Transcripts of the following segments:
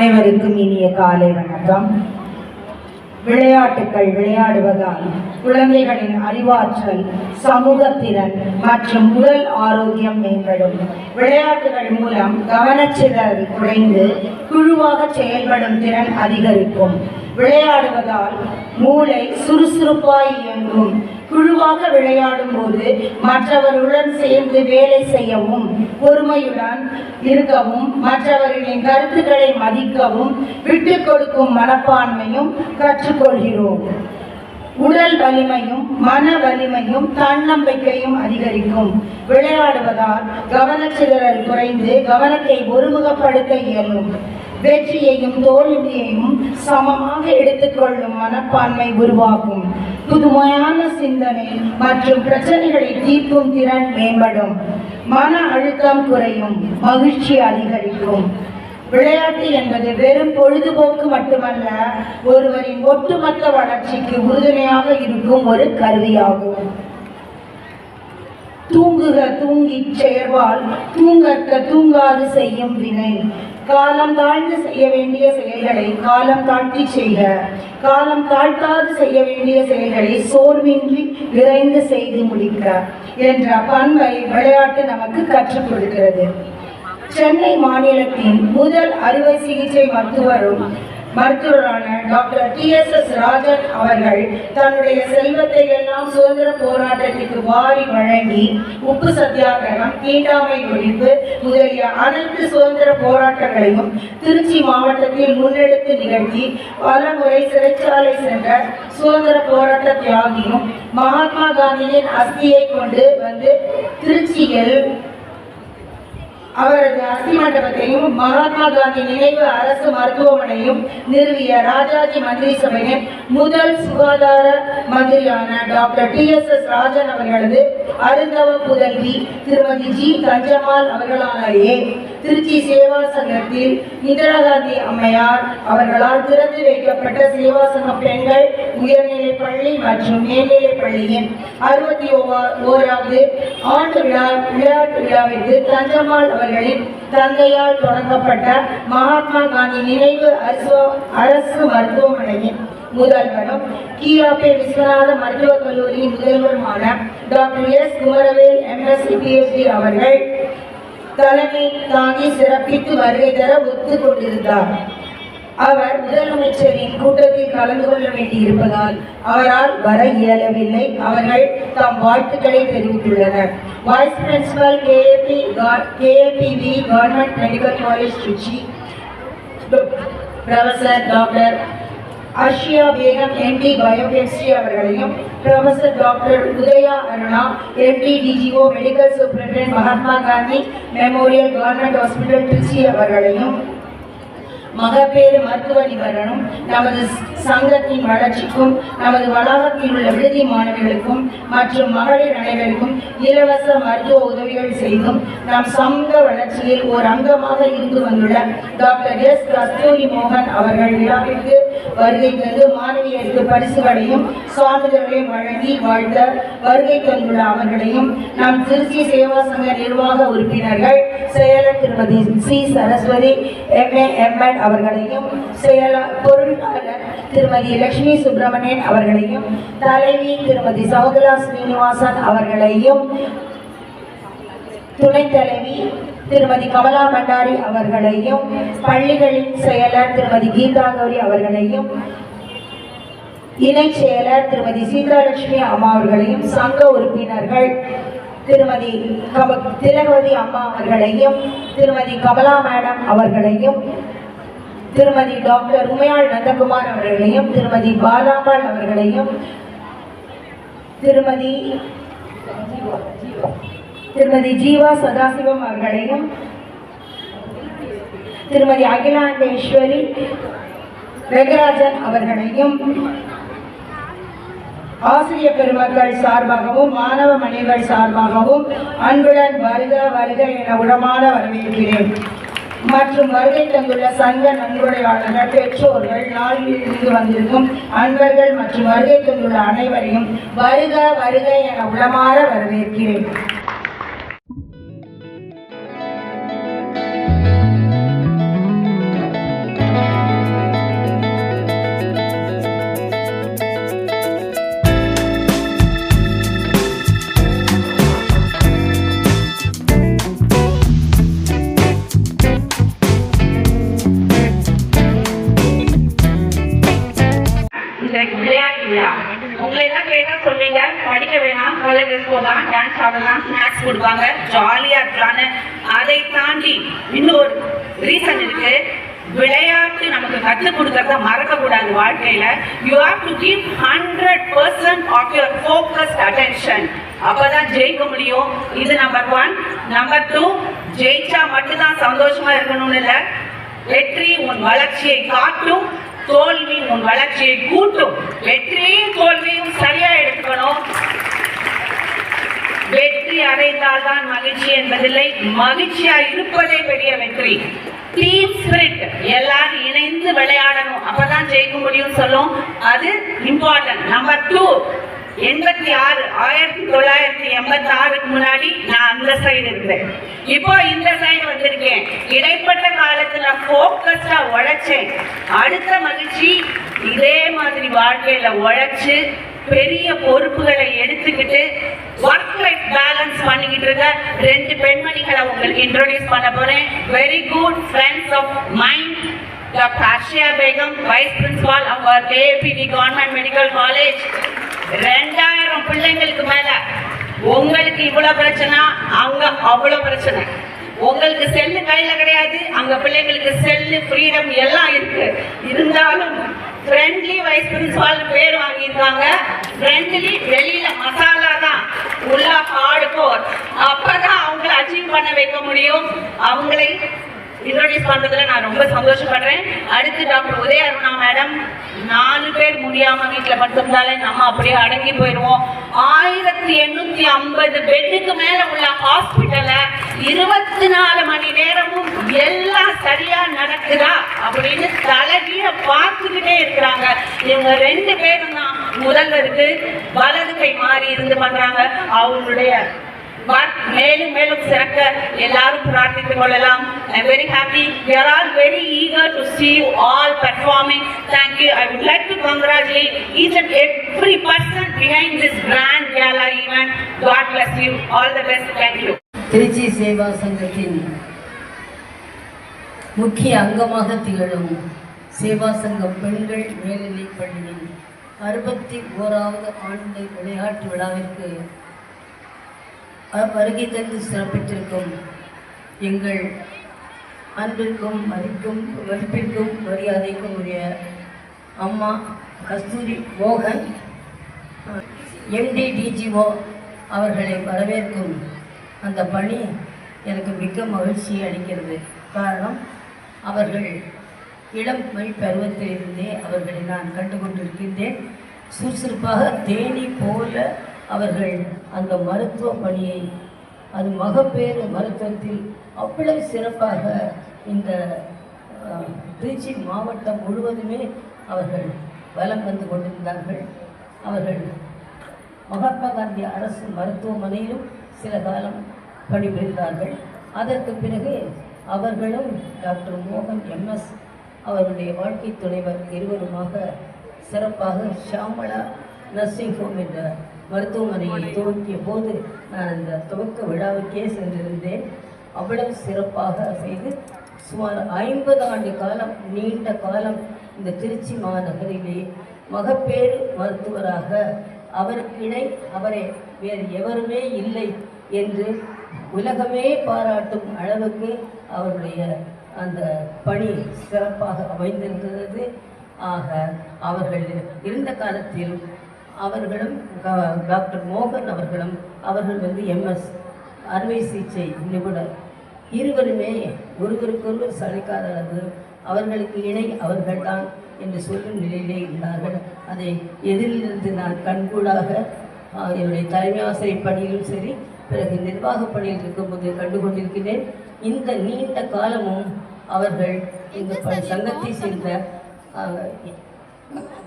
அனைவருக்கும் இனிய காலை வணக்கம். விளையாட்டுகள் விளையாடுவதால் குழந்தைகளின் அறிவாற்றல், சமூகத்திறன் மற்றும் உடல் ஆரோக்கியம் மேம்படும். விளையாட்டுகள் மூலம் கவனச்சிதறல் குறைந்து குழுவாக செயல்படும் திறன் அதிகரிக்கும். விளையாடுவதால் மூளை சுறுசுறுப்பாய் இயங்கும். குழுவாக விளையாடும் போது மற்றவர்களுடன் சேர்ந்து வேலை செய்யவும், பொறுமையுடன் இருக்கவும், மற்றவர்களின் கருத்துக்களை மதிக்கவும், விட்டு கொடுக்கும் மனப்பான்மையும் கற்றுக்கொள்கிறோம். உடல் வலிமையும் மன வலிமையும் தன்னம்பிக்கையும் அதிகரிக்கும். விளையாடுவதால் கவனச்சிதறல் குறைந்து கவனத்தை ஒருமுகப்படுத்த இயலும். வெற்றியையும் தோல்வியையும் சமமாக எடுத்துக்கொள்ளும் மனப்பான்மை உருவாகும். புதுமையான சிந்தனை மற்றும் பிரச்சனைகளை தீர்க்கும் திறன் மேம்படும். மன அழுத்தம் குறையும், மகிழ்ச்சி அதிகரிக்கும். விளையாட்டு என்பது வெறும் பொழுதுபோக்கு மட்டுமல்ல, ஒருவரின் ஒட்டுமொத்த வளர்ச்சிக்கு உறுதுணையாக இருக்கும் ஒரு கருவியாகும். தூங்குக தூங்கிச் செயல்வால் தூங்கற்க தூங்காது செய்யும் வினை. காலம் தாழ்ந்து செய்ய வேண்டிய செயல்களை காலம் தாழ்த்தி செய்க. காலம் தாழ்த்தாது செய்ய வேண்டிய செயல்களை சோர்வின்றி விரைந்து செய்து முடிக்க என்ற பண்பை விளையாட்டு நமக்கு கற்றுக் கொடுக்கிறது. சென்னை மாநிலத்தின் முதல் அறுவை சிகிச்சை மருத்துவரான டாக்டர் TSS ராஜன் அவர்கள் தன்னுடைய செல்வத்தை எல்லாம் சுதந்திர போராட்டத்திற்கு வாரி வழங்கி உப்பு சத்தியாகிரகம், தீண்டாமை ஒழிப்பு முதலிய அனைத்து சுதந்திர போராட்டங்களையும் திருச்சி மாவட்டத்தில் முன்னெடுத்து நிகழ்த்தி பல முறை சிறைச்சாலை சென்ற சுதந்திர போராட்ட தியாகியும் மகாத்மா காந்தியின் அஸ்தியை கொண்டு வந்து திருச்சியில் அவரது அஸ்தி மண்டபத்தையும் மகாத்மா காந்தி நினைவு அரசு மருத்துவமனையும் நிறுவிய ராஜாஜி மந்திரி சபையின் முதல் சுகாதார மந்திரியான டாக்டர் TSS ராஜன் அவர்களது அருந்தவ புதல்வி திருமதி G தஞ்சம்மாள் அவர்களாலேயே திருச்சி சேவா சங்கத்தில் இந்திரா காந்தி அம்மையார் அவர்களால் திறந்து வைக்கப்பட்ட சேவா சங்க பெண்கள் உயர்நிலை பள்ளி மற்றும் மேல்நிலை பள்ளியின் 61வது ஆண்டு விளையாட்டு விழாவிற்கு தஞ்சம்மாள் அவர்களின் தந்தையால் தொடங்கப்பட்ட மகாத்மா காந்தி நினைவு அரசு மருத்துவமனையின் முதல்வரும் கீழாப்பே விஸ்வநாத மருத்துவக் கல்லூரியின் முதல்வருமான doctor S Kumaravel MSc PhD அவர்கள் தலைமை தாங்கி சிறப்பித்து வருகை தர ஒத்துக் கொண்டிருந்தார். அவர் முதலமைச்சரின் கூட்டத்தில் கலந்து கொள்ள வேண்டியிருப்பதால் அவரால் வர இயலவில்லை. அவர்கள் தம் வாழ்த்துக்களை தெரிவித்துள்ளனர். Vice principal KAPV government medical college Trichy professor doctor Ashiya Begum MD biochemistry அவர்களையும், professor doctor Udaya Aruna MD DGO medical superintendent Mahatma Gandhi memorial government hospital Trichy அவர்களையும், மகப்பேறு மருத்துவ நிபுணரும் நமது சங்கத்தின் வளர்ச்சிக்கும் நமது வளாகத்தில் உள்ள விடுதி மாணவிகளுக்கும் மற்றும் மகளிர் அனைவருக்கும் இலவச மருத்துவ உதவிகள் செய்தும் நம் சமூக வளர்ச்சியில் ஒரு அங்கமாக இருந்து வந்துள்ள டாக்டர் S கஸ்தூரி மோகன் அவர்கள் விழாவிற்கு வருகை தந்து மாணவியருக்கு பரிசுகளையும் சான்றிதழ்களையும் வழங்கி வாழ்த்த வருகை தந்துள்ள அவர்களையும், நம் திருச்சி சேவா சங்க நிர்வாக உறுப்பினர்கள் செயலர் திருமதி C சரஸ்வதி MA MAd அவர்களையும், பொருளாளர் திருமதி லட்சுமி சுப்பிரமணியன் அவர்களையும், தலைவி திருமதி சௌதலா ஸ்ரீனிவாசன் அவர்களையும், துணைத் தலைவி திருமதி கமலா பண்டாரி அவர்களையும், பள்ளிகளின் செயலர் திருமதி கீதா கௌரி அவர்களையும், இணை செயலர் திருமதி சீதாலட்சுமி அம்மா அவர்களையும், சங்க உறுப்பினர்கள் திருமதி திலகவதி அம்மா அவர்களையும், திருமதி கமலா மேடம் அவர்களையும், திருமதி டாக்டர் உமையாள் நந்தகுமார் அவர்களையும், திருமதி பாலாம்பாள் அவர்களையும், திருமதி ஜீவா சதாசிவம் அவர்களையும், திருமதி அகிலாண்டேஸ்வரி ரெகராஜன் அவர்களையும் ஆசிரியர் பெருமக்கள் சார்பாகவும் மாணவ மணிகள் சார்பாகவும் அன்புடன் வருக வருக என உடமான வரவேற்கிறேன். மற்றும் வருகை தந்துள்ள சங்க நன்கொடையாளர்கள், பெற்றோர்கள், நாளில் இருந்து வந்திருக்கும் அன்பர்கள் மற்றும் வருகை தந்துள்ள அனைவரையும் வருக வருக என உளமாற வரவேற்கிறேன். வேணாம் சொல்வீங்க, படிக்க வேணாம், கலர் ட்ரெஸ் போடலாம், டான்ஸ் ஆடலாம், ஸ்நாக்ஸ் கொடுப்பாங்க, ஜாலியா இருக்கலான்னு. அதை தாண்டி இன்னொரு ரீசன் இருக்கு. விளையாட்டு நமக்கு கற்றுக் கொடுக்கறத மறக்க கூடாது வாழ்க்கையில. You have to give 100% of your focused attention. அப்பதான் ஜெயிக்க முடியும். இது நம்பர் 1. நம்பர் 2, ஜெயிச்சா மட்டும்தான் சந்தோஷமா இருக்கணும்னு இல்லை. வெற்றி உன் வளர்ச்சியை காட்டும், தோல்வி உன் வளர்ச்சியை கூட்டும். வெற்றியும் தோல்வியும் சரியா எடுத்துக்கணும். வெற்றி அடைந்தால்தான் மகிழ்ச்சி என்பதில்லை, மகிழ்ச்சியா இருப்பதே பெரிய வெற்றி. டீம் ஸ்பிரிட், எல்லாரும் இணைந்து விளையாடணும், அப்பதான் ஜெயிக்க முடியும் சொல்லும். அது இம்பார்ட்டன்ட். நம்பர் 2, 1986க்கு முன்னாடி நான் அந்த சைடு இருந்தேன், இப்போ இந்த சைடு வந்திருக்கேன். இடைப்பட்ட காலத்துல போக்கஸ்டா உழைச்சேன். அடுத்த மகிழ்ச்சி இதே மாதிரி வாழ்க்கையில உழைச்சு பெரிய பொறுப்புகளை எடுத்துக்கிட்டு ஒர்க் லைஃப் பேலன்ஸ் பண்ணிக்கிட்டு இருக்க 2 பெண்மணிகளை உங்களுக்கு இன்ட்ரோடியூஸ் பண்ண போறேன். Very good friends of mind. Doctor Arshiya Begum, vice principal of ABD government medical college. 2000 பிள்ளைங்களுக்கு மேல. உங்களுக்கு இவ்வளவு பிரச்சனை, அங்க அவ்வளவு பிரச்சனை. உங்களுக்கு செல்லு கையில கிடையாது, அங்க பிள்ளைங்களுக்கு செல்லு ஃப்ரீடம் எல்லாம் இருக்கு. இருந்தாலும் ஃப்ரெண்ட்லி வைஸ் பிரின்சிபால் பேர் வாங்கியிருக்காங்க. ஃப்ரெண்ட்லி, வெளியில மசாலா தான், உள்ள ஹார்ட் கோர். அப்பதான் அவங்களை அச்சீவ் பண்ண வைக்க முடியும். அவங்களை இன்ட்ரோடியூஸ் பண்றதுல நான் ரொம்ப சந்தோஷப்படுறேன். அடுத்து டாக்டர் உதய அருணா மேடம். 4 பேர் முடியாம வீட்டுல படுத்திருந்தாலே நம்ம அப்படியே அடங்கி போயிடுவோம். 1850 பெட்டுக்கு மேல உள்ள ஹாஸ்பிட்டல 24 மணி நேரமும் எல்லாம் சரியா நடக்குதா அப்படின்னு தலைகீழ பார்த்துக்கிட்டே இருக்கிறாங்க. இவங்க 2 பேரும் தான் முதல்வருக்கு வலது கை மாறி இருந்து பண்றாங்க. அவங்களுடைய மேலும் மேலும் சிறக்க எல்லாரும் பிரார்த்தித்துக் கொள்ளலாம். I am very happy. We are all very eager to see you all performing. Thank you. I would like to congratulate each and every person behind this grand gala event. God bless you. All the best. Thank you. Trichy Seva சங்கத்தின் முக்கிய அங்கமாக திகழும் சேவா சங்கம் பெண்கள் மேல்நிலைப் பள்ளியின் 61வது ஆண்டு விளையாட்டு விழாவிற்கு வருகை தந்து சிறப்பித்திருக்கும் எங்கள் அன்பிற்கும் மதிப்பிற்கும் மரியாதைக்கும் உரிய அம்மா கஸ்தூரி மோகன் MD/DGO அவர்களை வரவேற்கும் அந்த பணி எனக்கு மிக்க மகிழ்ச்சியை அளிக்கிறது. காரணம், அவர்கள் இளமை பருவத்திலிருந்தே அவர்களை நான் கண்டுகொண்டிருக்கின்றேன். சுறுசுறுப்பாக தேனி போல அவர்கள் அந்த மருத்துவ பணியை, அது மகப்பேறு மருத்துவத்தில் அவ்வளவு சிறப்பாக இந்த திருச்சி மாவட்டம் முழுவதுமே அவர்கள் வலம் வந்து கொண்டிருந்தார்கள். அவர்கள் மகாத்மா காந்தி அரசு மருத்துவமனையிலும் சில காலம் பணிபுரிந்தார்கள். அதற்கு பிறகு அவர்களும் டாக்டர் மோகன் MS அவருடைய வாழ்க்கை துணைவர் இருவருமாக சிறப்பாக ஷாமளா நர்சிங் ஹோம் என்ற மருத்துவமனையை துவக்கிய போது நான் அந்த துவக்க விழாவுக்கே சென்றிருந்தேன். அவ்வளவு சிறப்பாக செய்து சுமார் 50 ஆண்டு காலம், நீண்ட காலம் இந்த திருச்சி மாநகரிலே மகப்பேறு மருத்துவராக அவருக்கு இணை அவரை வேறு எவருமே இல்லை என்று உலகமே பாராட்டும் அளவுக்கு அவருடைய அந்த பணி சிறப்பாக அமைந்திருந்தது. ஆக அவர்கள் இருந்த காலத்தில் அவர்களும் டாக்டர் மோகன் அவர்கள் வந்து MS அறுவை சிகிச்சை நிபுணர். இருவருமே ஒருவருக்கொருவர் சளைக்காத அளவு அவர்களுக்கு இணை அவர்கள்தான் என்று சொல்லும் நிலையிலே இருந்தார்கள். அதை எதிரிலிருந்து நான் கண்கூடாக என்னுடைய தலைமை ஆசிரியர் பணியிலும் சரி, பிறகு நிர்வாக பணியில் இருக்கும்போது கண்டுகொண்டிருக்கிறேன். இந்த நீண்ட காலமும் அவர்கள் எங்கள் சங்கத்தை சேர்ந்த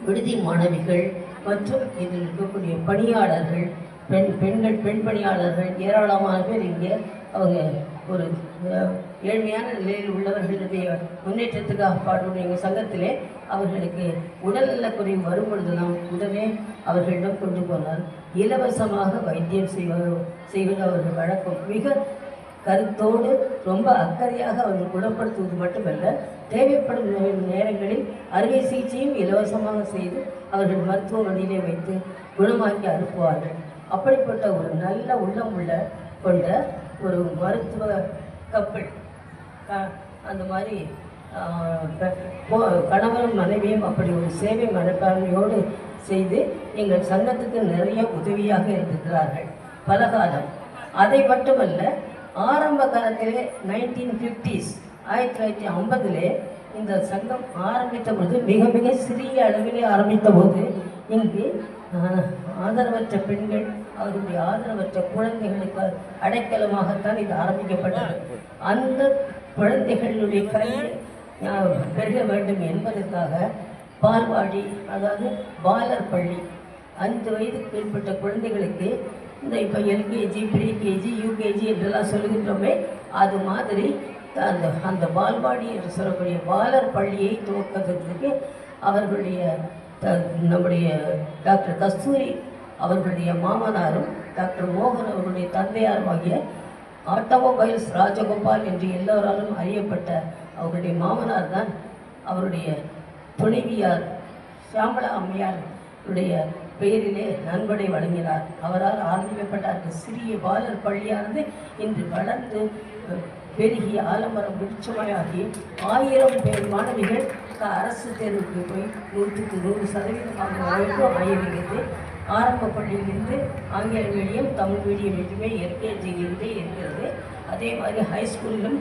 விடுதி மாணவிகள் மற்றும் இதில் இருக்கக்கூடிய பணியாளர்கள், பெண் பணியாளர்கள் ஏராளமான பேர் இங்கே அவங்க ஒரு ஏழ்மையான நிலையில் உள்ளவர்களுடைய முன்னேற்றத்துக்காக பாடுவோம். எங்கள் சங்கத்திலே அவர்களுக்கு உடல்நலக்குறைவு வரும் பொழுதுதான் உடனே அவர்களிடம் கொண்டு போனால் இலவசமாக வைத்தியம் செய்வது அவர்கள் வழக்கம். மிக கருத்தோடு ரொம்ப அக்கறையாக அவர்கள் குணப்படுத்துவது மட்டுமல்ல, தேவைப்படும் நேரங்களில் அறுவை சிகிச்சையும் இலவசமாக செய்து அவர்கள் மருத்துவமனையிலே வைத்து குணமாக்கி அனுப்புவார்கள். அப்படிப்பட்ட ஒரு நல்ல உள்ளம் கொண்ட ஒரு மருத்துவ கப்பல். அந்த மாதிரி கணவரும் மனைவியும் அப்படி ஒரு சேவை மனப்பான்மையோடு செய்து எங்கள் சங்கத்துக்கு நிறைய உதவியாக இருக்கிறார்கள் பல காலம். அதை மட்டுமல்ல, ஆரம்ப காலத்திலே 1950s 1950 இந்த சங்கம் ஆரம்பித்த போது மிக மிக சிறிய அளவிலே ஆரம்பித்த போது இங்கு ஆதரவற்ற பெண்கள், அவருடைய ஆதரவற்ற குழந்தைகளுக்கு அடைக்கலமாகத்தான் இது ஆரம்பிக்கப்பட்டது. அந்த குழந்தைகளுடைய கல்வி பெருக வேண்டும் என்பதற்காக பால்வாடி, அதாவது பாலர் பள்ளி, 5 வயதுக்கு மேற்பட்ட குழந்தைகளுக்கு இந்த இப்போ எல்கேஜி, ப்ரீகேஜி, யூகேஜி என்றெல்லாம் சொல்லுகின்றோமே, அது மாதிரி அந்த பால்வாடி என்று சொல்லக்கூடிய பாலர் பள்ளியை துவக்கிறதுக்கு அவர்களுடைய நம்முடைய டாக்டர் கஸ்தூரி அவர்களுடைய மாமனாரும் டாக்டர் மோகன் அவர்களுடைய தந்தையாருமாகிய ஆட்டோமொபைல்ஸ் ராஜகோபால் என்று எல்லோராலும் அறியப்பட்ட அவருடைய மாமனார் தான் அவருடைய துணைவியார் ஷியாமளா அம்மையாருடைய பெயரிலே நன்கொடை வழங்கினார். அவரால் ஆரம்பிக்கப்பட்ட அந்த சிறிய பாலர் பள்ளியானது இன்று வளர்ந்து பெருகி ஆலமரம் விருட்சமாகி 1000 பேர் மாணவிகள் அரசு தேர்வுக்கு போய் 100% வரைக்கும் ஆகியிருக்கிறது. ஆரம்ப பள்ளியிலிருந்து ஆங்கில மீடியம், தமிழ் மீடியம் என்றுமே எல்கேஜியிலிருந்தே இருக்கிறது. அதே மாதிரி ஹைஸ்கூலிலும்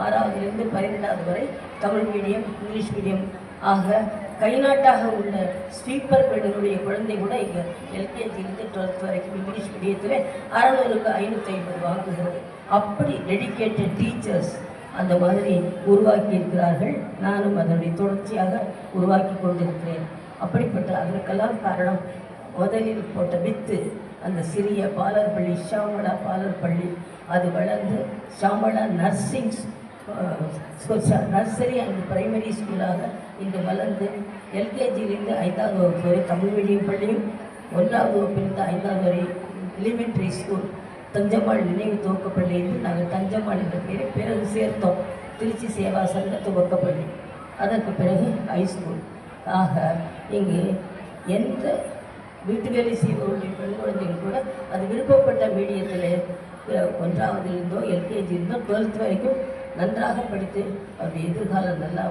6வதிலிருந்து 12வது வரை தமிழ் மீடியம், இங்கிலீஷ் மீடியம் ஆக கைநாட்டாக உள்ள ஸ்வீப்பர் பெண்களுடைய குழந்தை கூட இங்கே எல்கேஜியிலிருந்து 12th வரைக்கும் இங்கிலீஷ் மீடியத்தில் 600க்கு 550 வாங்குகிறது. அப்படி டெடிக்கேட்டட் டீச்சர்ஸ் அந்த மாதிரி உருவாக்கி இருக்கிறார்கள். நானும் அதனுடைய தொடர்ச்சியாக உருவாக்கி கொண்டிருக்கிறேன். அப்படிப்பட்ட அதற்கெல்லாம் காரணம் முதலில் போட்ட வித்து அந்த சிறிய பாலர் பள்ளி, ஷியாமளா பாலர் பள்ளி. அது வளர்ந்து ஷியாமளா நர்சரி அண்ட் பிரைமரி ஸ்கூலாக இன்று வளர்ந்து எல்கேஜியிலிருந்து 5வது வகுப்பு வரை தமிழ் மீடியம் பள்ளியும், 1வது வகுப்பிலிருந்து 5வது வரை எலிமெண்ட்ரி ஸ்கூல் தஞ்சம்மாள் நினைவு துவக்கப்பள்ளி என்று நாங்கள் தஞ்சம்மாள் என்ற பேரை பிறகு சேர்த்தோம். திருச்சி சேவா சங்க துவக்கப்பள்ளி, அதற்கு பிறகு ஹைஸ்கூல். ஆக இங்கு எந்த வீட்டு வேலை செய்பவருடைய பெண் குழந்தைகள் கூட அது விருப்பப்பட்ட மீடியத்தில் 1வதிலிருந்தோ எல்கேஜிலிருந்தோ 12th வரைக்கும் நன்றாக படித்து அவருடைய எதிர்காலம் நல்லா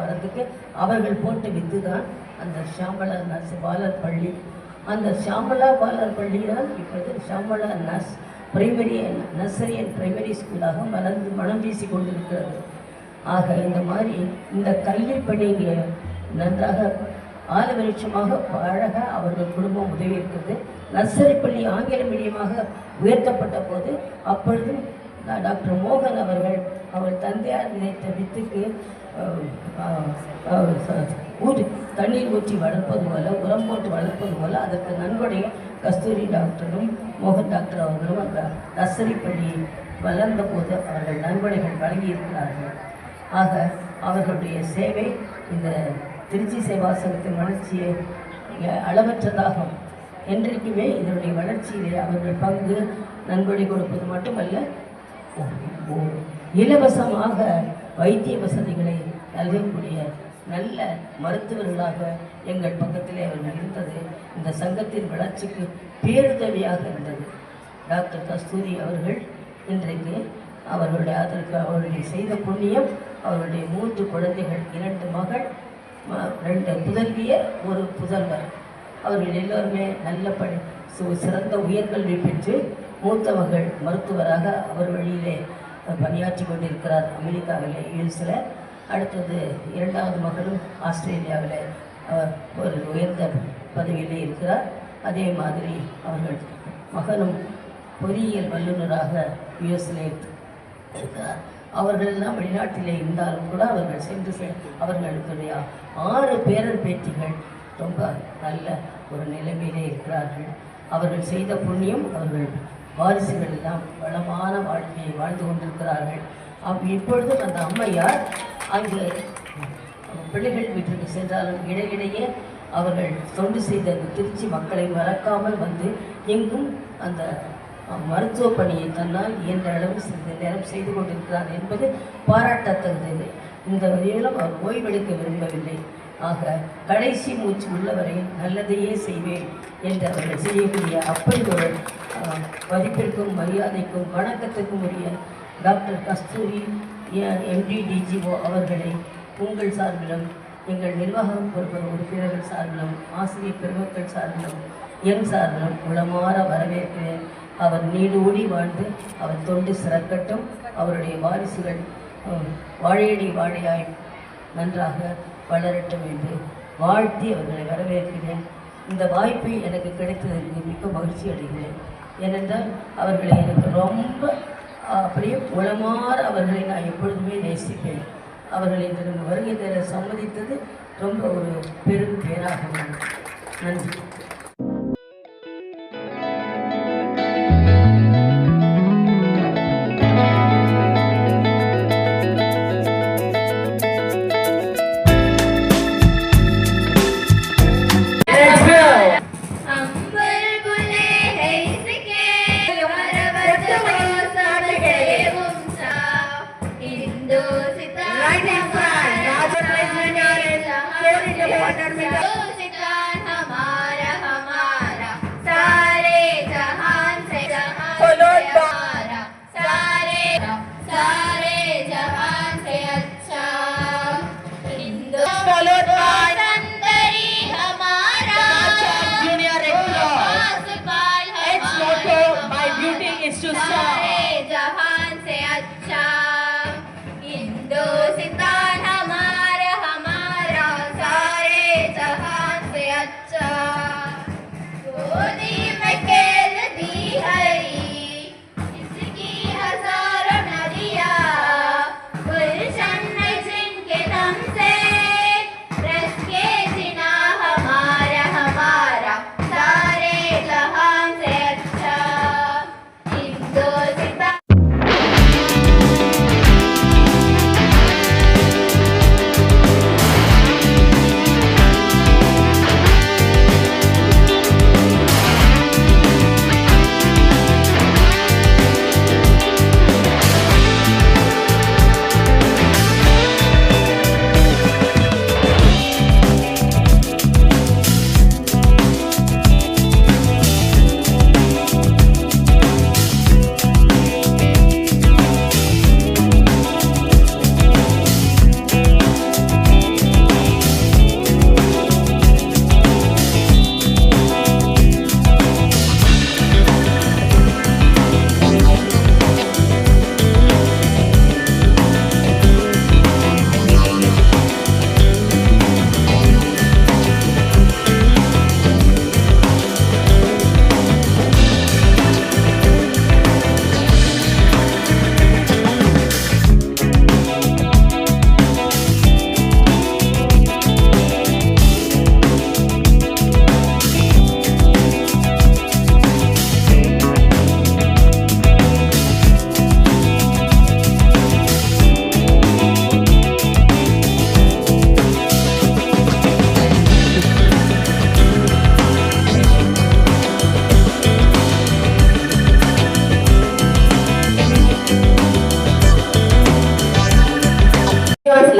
வரதுக்கு அவர்கள் போட்ட வித்து தான் அந்த ஷியாமளா பாலர் பள்ளி. அந்த ஷியாமளா பாலர் பள்ளி தான் இப்போது ஷியாமளா நர்சரி அண்ட் பிரைமரி ஸ்கூலாக வளர்ந்து மனம் வீசி கொண்டிருக்கிறது. ஆக இந்த மாதிரி இந்த கல்வி பணி நன்றாக ஆலவிருட்சமாக அழக அவர்கள் குடும்பம் உதவி இருக்கிறது. நர்சரி பள்ளி ஆங்கில மீடியமாக உயர்த்தப்பட்ட போது அப்பொழுது டாக்டர் மோகன் அவர் தந்தையார் விதைத்த வித்துக்கு தண்ணீர் ஊற்றி வளர்ப்பது போல, உரம் போட்டு வளர்ப்பது போல அதற்கு நன்கொடை கஸ்தூரி டாக்டரும் மோகன் டாக்டர் அவர்களும் அந்த நர்சரி பள்ளி வளர்ந்த போது அவர்கள் நன்கொடைகள் வழங்கியிருக்கிறார்கள். ஆக அவர்களுடைய சேவை இந்த திருச்சி சேவா சங்கத்தின் வளர்ச்சியை அளவற்றதாகும். என்றைக்குமே இதனுடைய வளர்ச்சியிலே அவர்கள் பங்கு நன்கொடை கொடுப்பது மட்டுமல்ல, இலவசமாக வைத்திய வசதிகளை நல்கக்கூடிய நல்ல மருத்துவர்களாக எங்கள் பக்கத்திலே அவர்கள் இருந்தது இந்த சங்கத்தின் வளர்ச்சிக்கு பேருதவியாக இருந்தது. டாக்டர் கஸ்தூரி அவர்கள் இன்றைக்கு அவர்களுடைய செய்த புண்ணியம், அவருடைய 3 குழந்தைகள், 2 மகள், 2 புதல்வியர், 1 புதல்வர். அவர்கள் எல்லோருமே நல்ல சிறந்த உயர்கல்வி பெற்று மூத்த மகள் மருத்துவராக அவர் வழியிலே பணியாற்றி கொண்டிருக்கிறார் அமெரிக்காவிலே, யூஎஸில். அடுத்தது 2வது மகளும் ஆஸ்திரேலியாவில் ஒரு உயர்ந்த பதவியிலே இருக்கிறார். அதே மாதிரி அவர்கள் மகனும் பொறியியல் வல்லுநராக யூஎஸில் இருக்கிறார். அவர்களெல்லாம் வெளிநாட்டிலே இருந்தாலும் கூட அவர்கள் சென்று அவர்களுடைய 6 பேரன் பேத்திகள் ரொம்ப நல்ல ஒரு நிலைமையிலே இருக்கிறார்கள். அவர்கள் செய்த புண்ணியம், அவர்கள் வாரிசுகள் எல்லாம் வளமான வாழ்க்கையை வாழ்ந்து கொண்டிருக்கிறார்கள். இப்பொழுது அந்த அம்மையார் அங்கு பிள்ளைகள் வீட்டிற்கு சென்றாலும் இடையிடையே அவர்கள் தொண்டு செய்த அந்த திருச்சி மக்களை மறக்காமல் வந்து எங்கும் அந்த மருத்துவ பணியை தன்னால் இயன்ற அளவு சிறிது நேரம் செய்து கொண்டிருக்கிறார் என்பது பாராட்டத்தக்கது. இந்த வகையிலும் அவர் ஓய்வெடுக்க விரும்பவில்லை. ஆக கடைசி மூச்சு உள்ளவரை நல்லதையே செய்வேன் என்று அவர்கள் செய்யக்கூடிய அப்படி ஒரு மதிப்பிற்கும் மரியாதைக்கும் வணக்கத்துக்கும் உரிய டாக்டர் கஸ்தூரி MD/DGO அவர்களை உங்கள் சார்பிலும் எங்கள் நிர்வாகம் பொறுப்பு உறுப்பினர்கள் சார்பிலும் ஆசிரியர் பெருமக்கள் சார்பிலும் என் சார்பிலும் உளமாற வரவேற்கிறேன். அவர் நீடூடி வாழ்ந்து அவர் தொண்டு சிறக்கட்டும். அவருடைய வாரிசுகள் வாழையடி வாழையாய் நன்றாக வளரட்டும் என்று வாழ்த்தி அவர்களை வரவேற்கிறேன். இந்த வாய்ப்பை எனக்கு கிடைத்ததற்கு மிக்க மகிழ்ச்சி அடைகிறேன். ஏனென்றால் அவர்களை எனக்கு ரொம்ப அப்படியே உளமாற அவர்களை நான் எப்பொழுதுமே நேசிப்பேன். அவர்களை இந்த வருகை தர சம்மதித்தது ரொம்ப ஒரு பெரும் பேராகும். நன்றி.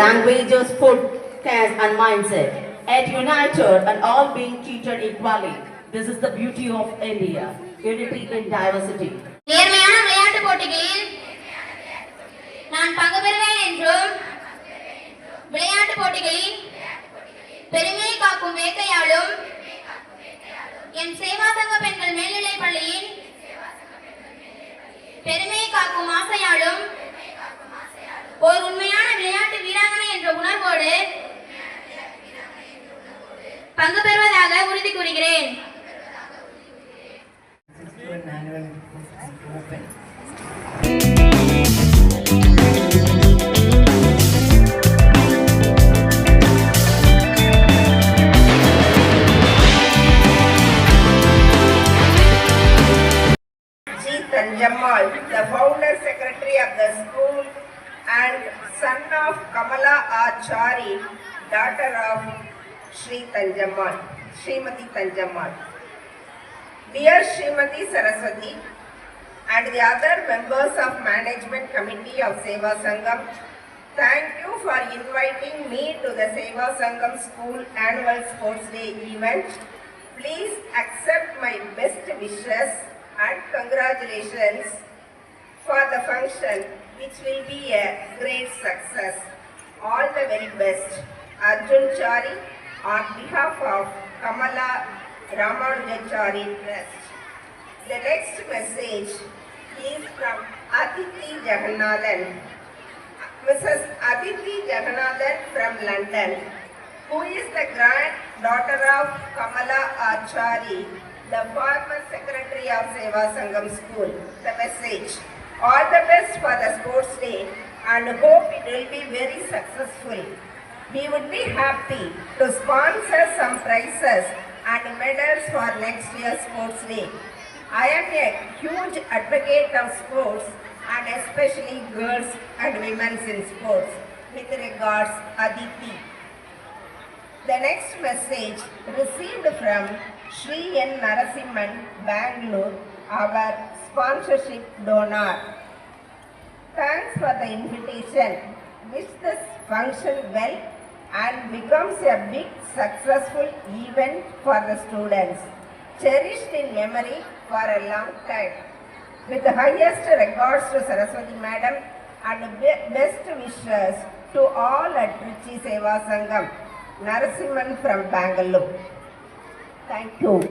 Languages, food, caste and mindset. At united and all being treated equally. This is the beauty of India. Unity in diversity. நேர்மையான விளையாட்டு போட்டிகளில் நான் பங்கு பெறுவேன் என்றும் விளையாட்டு போட்டிகளில் பெருமையை காக்கும் வேட்கையாலும் என் சேவா சங்க பெண்கள் மேல்நிலைப் பள்ளியின் பெருமையை காக்கும் ஆசையாலும் ஒரு உண்மையான விளையாட்டு வீராங்கனை என்ற உணர்வோடு பங்கு பெறுவதாக உறுதி கூறுகிறேன். Tanjamal, the founder secretary of the school and son of Kamala Achari, daughter of Sri Tanjamal, Srimati Tanjamal. Dear Srimati Saraswati, and the other members of Management Committee of Seva Sangam, thank you for inviting me to the Seva Sangam School Annual Sports Day event. Please accept my best wishes and congratulations for the function, which will be a great success. All the very best. Arjun Chari on behalf of Kamala Ramanujachari Trust. The next message is from Aditi Jagannathan. Mrs. Aditi Jagannathan from London, who is the granddaughter of Kamala Achari, the former secretary of Seva Sangam School. The message: all the best for the sports day and hope it will be very successful. We would be happy to sponsor some prizes and medals for next year's sports day. I am a huge advocate of sports and especially girls and women in sports. With regards, Aditi. The next message received from Sri N. Narasimhan, Bangalore, our sponsorship donor. Thanks for the invitation. Wish this function well and becomes a big successful event for the students. Cherished in memory for a long time. With the highest regards to Saraswati Madam and best wishes to all at Trichy Seva Sangam. Narasimhan from Bangalore. Thank you.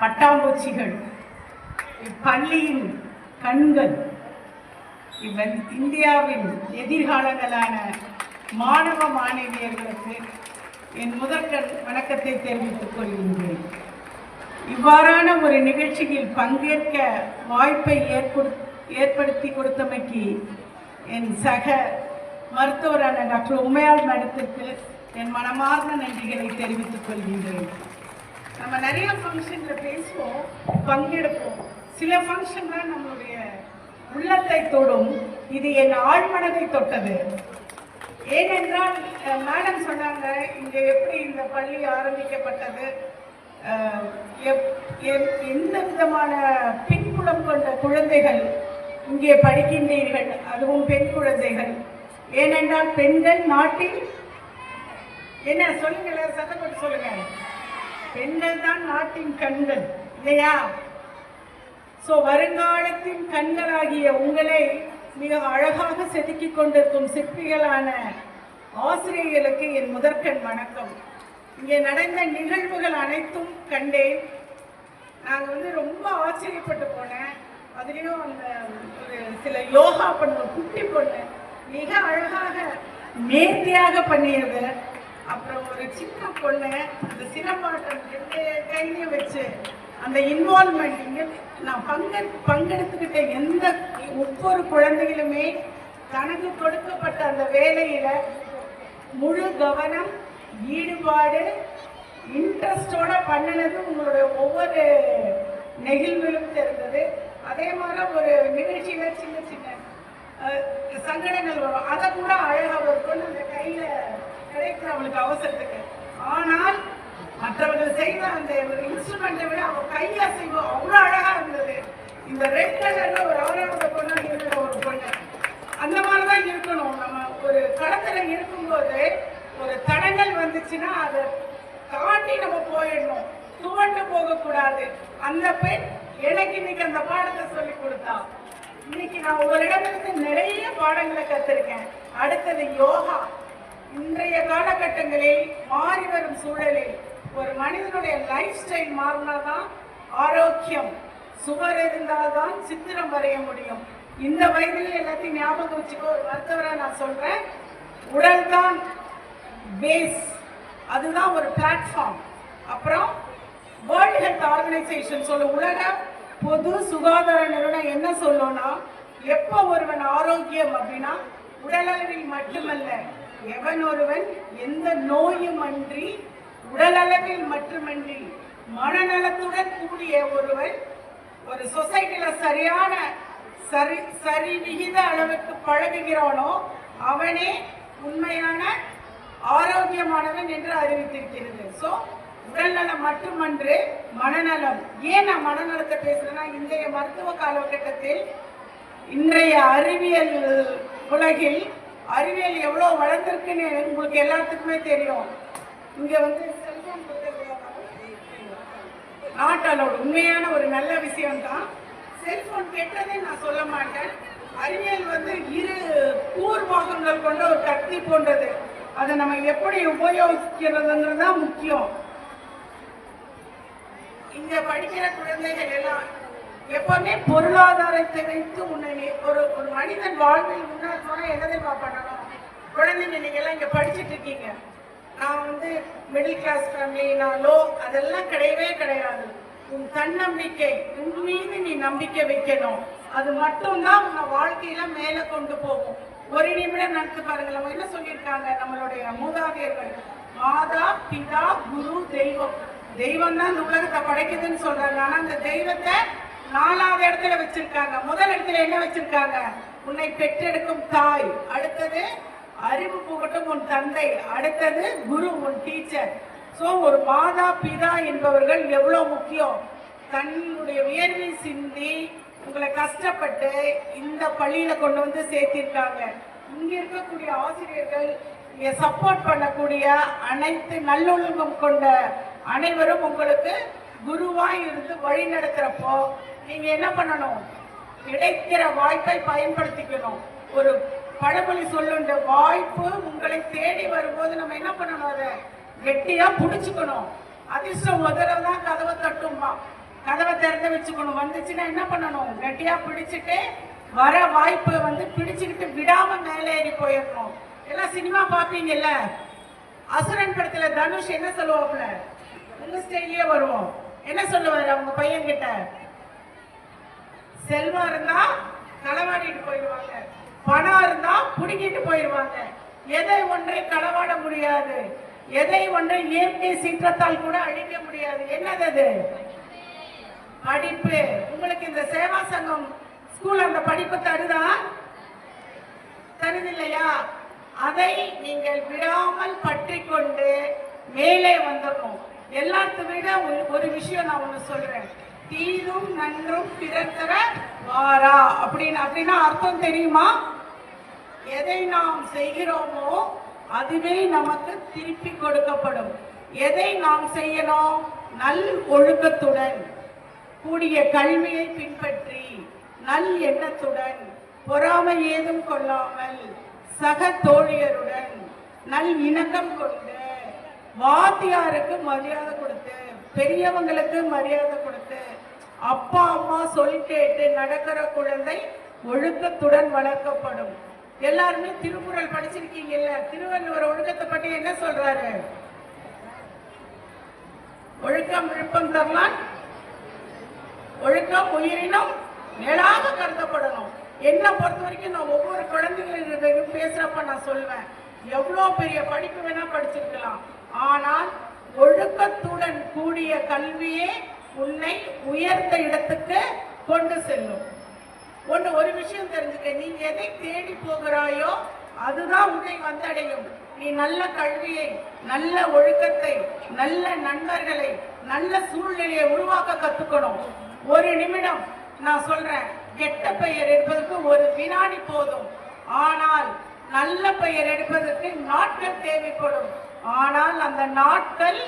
பட்டாம்பூச்சிகள், இப்பள்ளியின் கண்கள், இந்தியாவின் எதிர்காலங்களான மாணவ மாணவியர்களுக்கு என் முதற்கண் வணக்கத்தை தெரிவித்துக் கொள்கின்றேன். இவ்வாறான ஒரு நிகழ்ச்சியில் பங்கேற்க வாய்ப்பை ஏற்படுத்தி கொடுத்தமைக்கு என் சக மருத்துவரான டாக்டர் உமையாள் மேடத்திற்கு என் மனமார்ந்த நன்றிகளை தெரிவித்துக் கொள்கின்றேன். நம்ம நிறைய ஃபங்க்ஷனில் பேசுவோம், பங்கெடுப்போம். சில ஃபங்க்ஷன் தான் நம்மளுடைய உள்ளத்தை தொடும். இது என் ஆழ்மனதை தொட்டது. ஏனென்றால் மேடம் சொன்னாங்க, இங்கே எப்படி இந்த பள்ளி ஆரம்பிக்கப்பட்டது, எந்த விதமான பின்புலம் கொண்ட குழந்தைகள் இங்கே படிக்கின்றீர்கள், அதுவும் பெண் குழந்தைகள். ஏனென்றால் பெண்கள் நாட்டில் என்ன சொல்லுங்க, சத்தப்பட்டு சொல்லுங்க, பெண்கள் தான் நாட்டின் கண்கள் இல்லையா? ஸோ வருங்காலத்தின் கண்களாகிய உங்களை மிக அழகாக செதுக்கிக் கொண்டிருக்கும் சிற்பிகளான ஆசிரியர்களுக்கு என் முதற்கண் வணக்கம். இங்கே நடந்த நிகழ்வுகள் அனைத்தும் கண்டேன். நாங்கள் ரொம்ப ஆச்சரியப்பட்டு போனேன். அதுலேயும் அந்த ஒரு சில யோகா பண்ண குட்டி பொண்ணு மிக அழகாக நேர்த்தியாக பண்ணியது. அப்புறம் ஒரு சின்ன பொண்ணு அந்த சிலம்பாட்டம் கையிலையும் வச்சு அந்த இன்வால்மெண்ட் இங்கே நான் பங்கெடுத்துக்கிட்ட எந்த ஒவ்வொரு குழந்தைகளுமே தனக்கு கொடுக்கப்பட்ட அந்த வேலையில முழு கவனம், ஈடுபாடு, இன்ட்ரெஸ்டோட பண்ணினது உங்களுடைய ஒவ்வொரு நெகிழ்விலும் தெரிந்தது. அதே மாதிரி ஒரு நிகழ்ச்சியில சின்ன சின்ன சங்கடங்கள் வரும், அதை கூட அழகா ஒரு பொண்ணு அந்த கையில கிடைக்கிற அவளுக்கு அவசரத்துக்கு. ஆனால் மற்றவர்கள் செய்த அந்த ஒரு இன்ஸ்ட்ருமெண்ட்டை விட அவ கையா செய்வோம் அவ்வளோ அழகா இருந்தது. இந்த ரெட் கலர்ல ஒரு ஆறாவது பொண்ணா இருக்கிற ஒரு பொண்ணு அந்த மாதிரிதான் இருக்கணும். நம்ம ஒரு களத்துல இருக்கும்போது ஒரு தடங்கள் வந்துச்சுன்னா அதை தாண்டி நம்ம போயிடணும், துவண்டு போகக்கூடாது. அந்த பெண் எனக்கு இன்னைக்கு அந்த பாடத்தை சொல்லி கொடுத்தா. இன்னைக்கு நான் உங்களிடமிருந்து நிறைய பாடங்களை கத்திருக்கேன். அடுத்தது யோகா. இன்றைய காலகட்டங்களில் மாறி வரும் சூழலில் ஒரு மனிதனுடைய லைஃப் ஸ்டைல் மாறினாதான் ஆரோக்கியம், சுவர் இருந்தால்தான் சித்திரம் வரைய முடியும். இந்த வயதில் எல்லாத்தையும் ஞாபகம் வச்சுக்கோ. ஒரு மருத்துவரை நான் சொல்றேன், உடல் தான் பேஸ், அதுதான் ஒரு பிளாட்ஃபார்ம். அப்புறம் வேர்ல்ட் ஹெல்த் ஆர்கனைசேஷன் சொல்ல, உலக பொது சுகாதார நிறுவனம் என்ன சொல்லும்னா, எப்போ ஒருவன் ஆரோக்கியம் அப்படின்னா உடலளவில் மட்டுமல்ல, எவன் ஒருவன் எந்த நோயும் அன்றி உடலளவில் மட்டுமன்றி மனநலத்துடன் கூடிய ஒருவன் ஒரு சொசைட்டில சரியான சரி விகித அளவுக்கு பழகுகிறானோ அவனே உண்மையான ஆரோக்கியமானவன் என்று அறிவித்திருக்கிறது. ஸோ உடல்நலம் மட்டுமன்று மனநலம். ஏன் நான் மனநலத்தை பேசுறேன்னா, இன்றைய மருத்துவ காலகட்டத்தில் இன்றைய அறிவியல் உலகில் அறிவியல் எவ்வளோ வளர்ந்திருக்குன்னு உங்களுக்கு எல்லாத்துக்குமே தெரியும். இங்க செல்போன் நாட் அலோட். உண்மையான ஒரு நல்ல விஷயம் தான். செல்போன் கெட்டதே நான் சொல்ல மாட்டேன். அறிவியல் இரு கூர்வாகங்கள் கொண்ட ஒரு கத்தி போன்றது. அதை நம்ம எப்படி உபயோகிக்கிறதுன்றது தான் முக்கியம். இங்க படிக்கிற குழந்தைகள் எல்லாம் எப்பவுமே பொருளாதாரத்தை வைத்து ஒரு மனிதன் வாழ்வில் முன்னேறணும்னா எதை பண்ணணும்? குழந்தைங்க நீங்க எல்லாம் இங்க படிச்சுட்டு இருக்கீங்க. நான் மிடில் கிளாஸ் ஃபேமிலி, நான் லோ, அதெல்லாம் கிடையவே கிடையாது. உன் தன்னம்பிக்கை, உன் மீது நீ நம்பிக்கை வைக்கணும். அது மட்டும்தான் உங்க வாழ்க்கையில மேல கொண்டு போகும். ஒரு நிமிடம் நினைத்து பாருங்கள். நம்ம என்ன சொல்லியிருக்காங்க நம்மளுடைய மூதாதையர்கள்? மாதா, பிதா, குரு, தெய்வம். தெய்வம் தான் இந்த உலகத்தை படைக்குதுன்னு சொல்றாங்க. ஆனா அந்த தெய்வத்தை 4வது இடத்துல வச்சிருக்காங்க. முதல் இடத்துல என்ன வச்சிருக்காங்க? உன்னை பெற்றெடுக்கும் தாய். அடுத்தது அறிவு புகட்டும் உன் தந்தை. அடுத்தது குரு, உன் டீச்சர். ஸோ ஒரு மாதா பிதா என்பவர்கள் எவ்வளவு முக்கியம். தன்னுடைய வியர்வை சிந்தி உங்களை கஷ்டப்பட்டு இந்த பள்ளியில கொண்டு சேர்த்திருக்காங்க. இங்க இருக்கக்கூடிய ஆசிரியர்கள், இங்க சப்போர்ட் பண்ணக்கூடிய அனைத்து நல்லொழுக்கம் கொண்ட அனைவரும் உங்களுக்கு குருவாய் இருந்து வழி நடத்துறப்போ நீங்க என்ன பண்ணணும்? கிடைக்கிற வாய்ப்பை பயன்படுத்திக்கணும். ஒரு பழமொழி சொல்லுன்ற வாய்ப்பு உங்களை தேடி வரும்போது நம்ம என்ன பண்ணணும்? அதை கெட்டியா புடிச்சுக்கணும். அதிர்ஷ்டம் முதல்ல தான் கதவை தட்டுமா. கதவை திறந்து வச்சுக்கணும். வந்துச்சுன்னா என்ன பண்ணணும்? கட்டியா பிடிச்சிட்டு வர வாய்ப்பை வந்து பிடிச்சுக்கிட்டு விடாம மேலே ஏறி போயிடணும். எல்லாம் சினிமா பார்ப்பீங்கல்ல, அசுரன் படத்துல தனுஷ் என்ன சொல்லுவாப்புல, உங்க ஸ்டைலே வருவோம். என்ன சொல்லுவாரு அவங்க பையன் கிட்ட? செல்வம் இருந்தா களவாடிட்டு போயிடுவாங்க, பணம் இருந்தா புடுங்கிட்டு போயிடுவாங்க. எதை ஒன்றை களவாட முடியாது, எதை ஒன்றை இயற்கை சீற்றத்தால் கூட அழிக்க முடியாது. என்னது அது? படிப்பு. உங்களுக்கு இந்த சேவா சங்கம் ஸ்கூல் அந்த படிப்பு தருதா? தருதில்லையா? அதை நீங்கள் விடாமல் பற்றி கொண்டு மேலே வந்துடணும். எல்லாத்தை விட ஒரு விஷயம் நான் ஒண்ணு சொல்றேன், தீதும் நன்றும் பிறர் தர வாரா அப்படின்னா அர்த்தம் தெரியுமா? எதை நாம் செய்கிறோமோ அதுவே நமக்கு திருப்பி கொடுக்கப்படும். எதை நாம் செய்யணும்? நல் ஒழுக்கத்துடன் கூடிய கல்வியை பின்பற்றி, நல் எண்ணத்துடன், பொறாமை ஏதும் கொள்ளாமல், சக தோழியருடன் நல் இணக்கம் கொண்டு, வாத்தியாருக்கு மரியாதை கொடுத்து, பெரியவங்களுக்கு மரியாதை கொடுத்து, அப்பா அம்மா சொல் கேட்டு நடக்கிற குழந்தை ஒழுக்கத்துடன் வளர்க்கப்படும். எல்லாருமே திருக்குறள் படிச்சிருக்கீங்கல்ல, திருவள்ளுவர் ஒழுக்கத்தை பற்றி என்ன சொல்றாரு? ஒழுக்கம் விருப்பம் தரலாம், ஒழுக்கம் உயிரினும் மேலாக கருதப்படணும். என்ன பொறுத்த வரைக்கும் நான் ஒவ்வொரு குழந்தைகளும் பேசுறப்ப நான் சொல்வேன், எவ்வளோ பெரிய படிப்பு வேணா படிச்சிருக்கலாம், ஆனால் ஒழுக்கத்துடன் கூடிய கல்வியே உன்னை உயர்ந்த இடத்துக்கு கொண்டு செல்லும். ஒரு விஷயம் தெரிஞ்சுக்க, நீ எதை தேடி போகிறாயோ அதுதான் உன்னை வந்தடையும். நீ நல்ல கல்வியை, நல்ல ஒழுக்கத்தை, நல்ல நண்பர்களை, நல்ல சூழ்நிலையை உருவாக்க கத்துக்கணும். ஒரு நிமிடம் நான் சொல்றேன், கெட்ட பெயர் எடுப்பதற்கு ஒரு வினாடி போதும், ஆனால் நல்ல பெயர் எடுப்பதற்கு நாட்கள் தேவைப்படும். ஆனால் அந்த நாட்கள்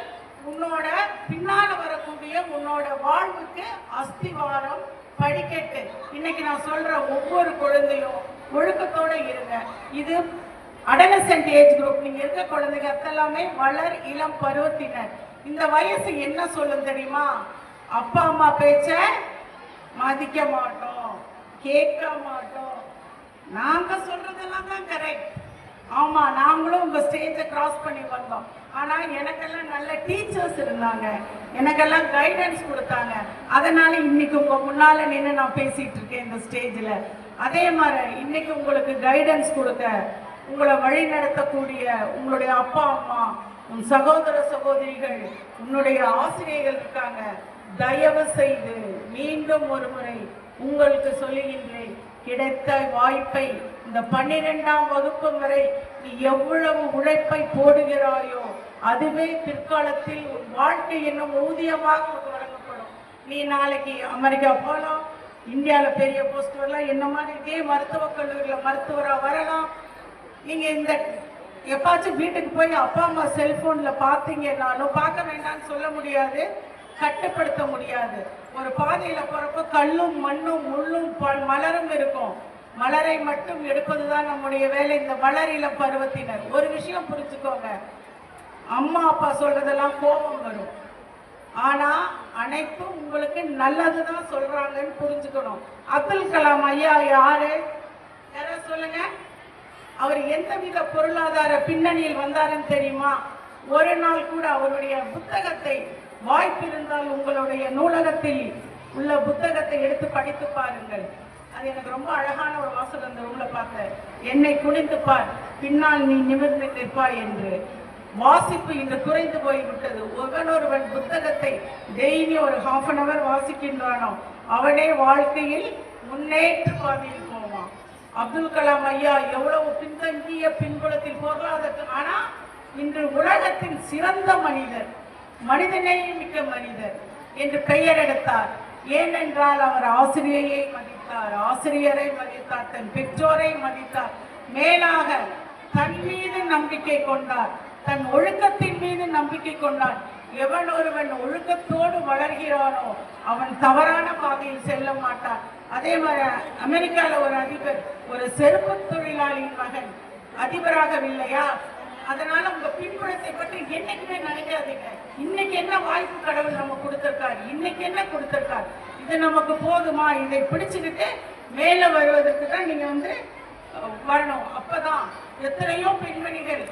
உன்னோட பின்னால வரக்கூடிய உன்னோட வாழ்வுக்கு அஸ்திவாரம், படிக்கட்டு. இன்னைக்கு நான் சொல்ற ஒவ்வொரு குழந்தையும் ஒழுக்கத்தோட இருங்க. இது அடலசென்ட் ஏஜ் குரூப். நீங்க இருக்க குழந்தைங்க எல்லாமே வளர் இளம் பருவத்தினர். இந்த வயசு என்ன சொல்லும் தெரியுமா? அப்பா அம்மா பேச்ச மதிக்க மாட்டோம், கேட்க மாட்டோம். நாங்க சொல்றதெல்லாம் தான் கரெக்ட். ஆமா, நாங்களும் உங்க ஸ்டேஜை கிராஸ் பண்ணி வந்தோம். ஆனா எனக்கெல்லாம் நல்ல டீச்சர்ஸ் இருந்தாங்க, எனக்கெல்லாம் கைடன்ஸ் கொடுத்தாங்க. அதனால இன்னைக்கு உங்க முன்னால நின்று நான் பேசிட்டு இருக்கேன் இந்த ஸ்டேஜ்ல. அதே மாதிரி இன்னைக்கு உங்களுக்கு கைடன்ஸ் கொடுக்க, உங்களை வழி நடத்தக்கூடிய உங்களுடைய அப்பா அம்மா, உன் சகோதர சகோதரிகள், உன்னுடைய ஆசிரியர்கள் இருக்காங்க. தயவு செய்து மீண்டும் ஒரு முறை உங்களுக்கு சொல்லுகின்றேன், கிடைத்த வாய்ப்பை இந்த 12ஆம் வகுப்பு வரை நீ எவ்வளவு உழைப்பை போடுகிறாயோ அதுவே பிற்காலத்தில் உன் வாழ்க்கை என்னும் ஊதியமாக வழங்கப்படும். நீ நாளைக்கு அமெரிக்கா போகலாம், இந்தியாவில் பெரிய போஸ்ட் வரலாம், என்ன மாதிரி இதே மருத்துவக் கல்லூரியில் மருத்துவராக வரலாம். நீங்க இந்த எப்பாச்சும் வீட்டுக்கு போய் அப்பா அம்மா செல்போன்ல பார்த்தீங்கன்னாலும், பார்க்க வேண்டாம்னு சொல்ல முடியாது, கட்டுப்படுத்த முடியாது. ஒரு பாதையில போறப்ப கல்லும் மண்ணும் முள்ளும் மலரும் இருக்கும். மலரை மட்டும் எடுப்பதுதான் நம்முடைய வேலை. இந்த வளரில பருவத்தினர் ஒரு விஷயம் புரிஞ்சுக்கோங்க, அம்மா அப்பா சொல்றதெல்லாம் கோபம் வரும், ஆனா அனைத்தும் உங்களுக்கு நல்லதுதான் சொல்றாங்கன்னு புரிஞ்சுக்கணும். அப்துல் கலாம் ஐயா யாரு? யாரா சொல்லுங்க. அவர் எந்தவித பொருளாதார பின்னணியில் வந்தாருன்னு தெரியுமா? ஒரு நாள் கூட அவருடைய புத்தகத்தை, வாய்ப்பு இருந்தால் உங்களுடைய நூலகத்தில் உள்ள புத்தகத்தை எடுத்து படித்து பாருங்கள். அது எனக்கு ரொம்ப அழகான ஒரு வாசகம் அந்த ரூம்ல பார்த்தேன். என்னை குனிந்து பார், பின்னால் நீ நிமிர்ந்து நிற்பாய் என்று. வாசிப்பு இன்று குறைந்து போய்விட்டது. ஒருவன் புத்தகத்தை டெய்லி ஒரு ½ அன் அவர் வாசிக்கின்றானோ அவனே வாழ்க்கையில் முன்னேற்ற பாதையில் போவான். அப்துல் கலாம் ஐயா எவ்வளவு பின்தங்கிய பின்புலத்தில் பொருளாதார, ஆனா இன்று உலகத்தின் சிறந்த மனிதர், மனிதநேயம் மிக்க மனிதர் என்று பெயர் எடுத்தார். ஏனென்றால் அவர் ஆசிரியரை மதித்தார், ஆசிரியரை மதித்தார், தன் பெற்றோரை மதித்தார், மேலாக தன் மீது நம்பிக்கை கொண்டார், தன் ஒழுக்கத்தின் மீது நம்பிக்கை கொண்டான். எவன் ஒருவன் ஒழுக்கத்தோடு வளர்கிறானோ அவன் தவறான பாதையில் செல்ல மாட்டான். அதே மாதிரி அமெரிக்கால ஒரு அதிபர், ஒரு செருப்பு தொழிலாளியின் மகன் அதிபராகவில்லையா? அதனால உங்க பின்புலத்தை பற்றி என்னைக்குமே நினைக்காதீங்க. இன்னைக்கு என்ன வாய்ப்பு கடவுள் நம்ம கொடுத்திருக்காரு, இன்னைக்கு என்ன கொடுத்திருக்காரு. இது நமக்கு போதுமா, இதை பிடிச்சுக்கிட்டு மேலே வருவதற்கு தான் நீங்கள் வந்து வரணும். அப்பதான் எத்தனையோ பெண்மணிகள்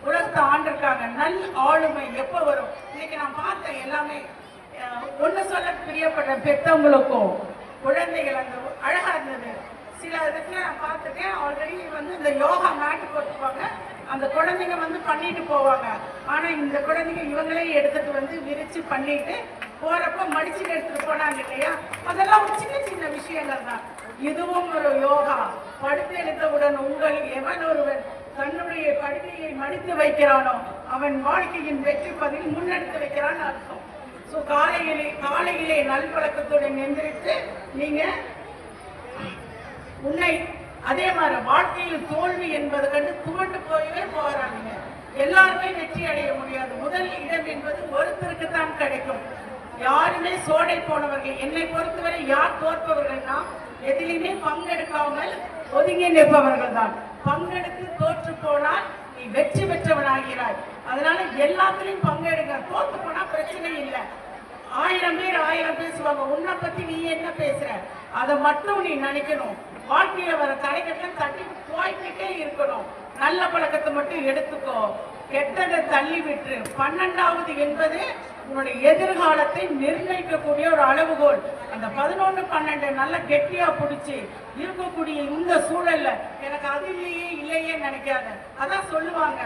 உலகத்தை ஆண்டிருக்காங்க. நல் ஆளுமை எப்போ வரும்? இன்னைக்கு நான் பார்த்தேன் எல்லாமே ஒன்று சொல்ல பிரியப்பட்ட பெற்றவங்களுக்கும் குழந்தைகள் அந்த அழகா இருந்தது. சில இடத்துல நான் பார்த்துட்டேன், ஆல்ரெடி வந்து இந்த யோகா மேட்டு போட்டுப்பாங்க, அந்த குழந்தைங்க வந்து பண்ணிட்டு போவாங்க. ஆனால் இந்த குழந்தைங்க இவங்களே எடுத்துட்டு வந்து விரிச்சு பண்ணிட்டு போறப்ப மடிச்சுட்டு எடுத்துட்டு போனாங்க இல்லையா? அதெல்லாம் ஒரு சின்ன சின்ன விஷயங்கள் தான். இதுவும் ஒரு யோகா. படுத்து எடுத்தவுடன் உங்கள் எவன் ஒருவன் தன்னுடைய படுக்கையை மடித்து வைக்கிறானோ அவன் வாழ்க்கையின் வெற்றி பதில் முன்னெடுத்து வைக்கிறான்னு அர்த்தம். ஸோ காலையிலே நல்வழக்கத்துடன் எந்திரித்து நீங்க உன்னை அதே மாதிரி வாழ்க்கையில் தோல்வி என்பது கண்டு துவண்டு போயவே போறாங்க. எல்லாருமே வெற்றி அடைய முடியாது. முதல் இடம் என்பது ஒருத்தருக்கு தான் கிடைக்கும். யாருமே சோடை போனவர்கள். என்னை பொறுத்தவரை யார் தோற்பவர்கள்னா எதிலுமே பங்கெடுக்காமல் ஒதுங்கி நிற்பவர்கள் தான். பங்கெடுத்து தோற்று போனால் நீ வெற்றி பெற்றவனாகிறாய். அதனால எல்லாத்திலையும் பங்கெடுங்க. தோற்று போனா பிரச்சனை இல்லை. 1000 பேர் பேசுவாங்க, உன்னை பத்தி நீ என்ன பேசுற, அதை மட்டும் நீ நினைக்கணும். வாழ்க்கையில வர தடைகள்லாம் தட்டி போய்கிட்டே இருக்கணும். நல்ல பழக்கத்தை மட்டும் எடுத்துக்கோ, கெட்டதை தள்ளி விட்டு. 12வது என்பது உன்னுடைய எதிர்காலத்தை நிர்ணயிக்கக்கூடிய ஒரு அளவுகோல். அந்த 11, 12 நல்லா கெட்டியா பிடிச்சி இருக்கக்கூடிய இந்த சூழல்ல எனக்கு அது இல்லையே நினைக்காத. அதான் சொல்லுவாங்க,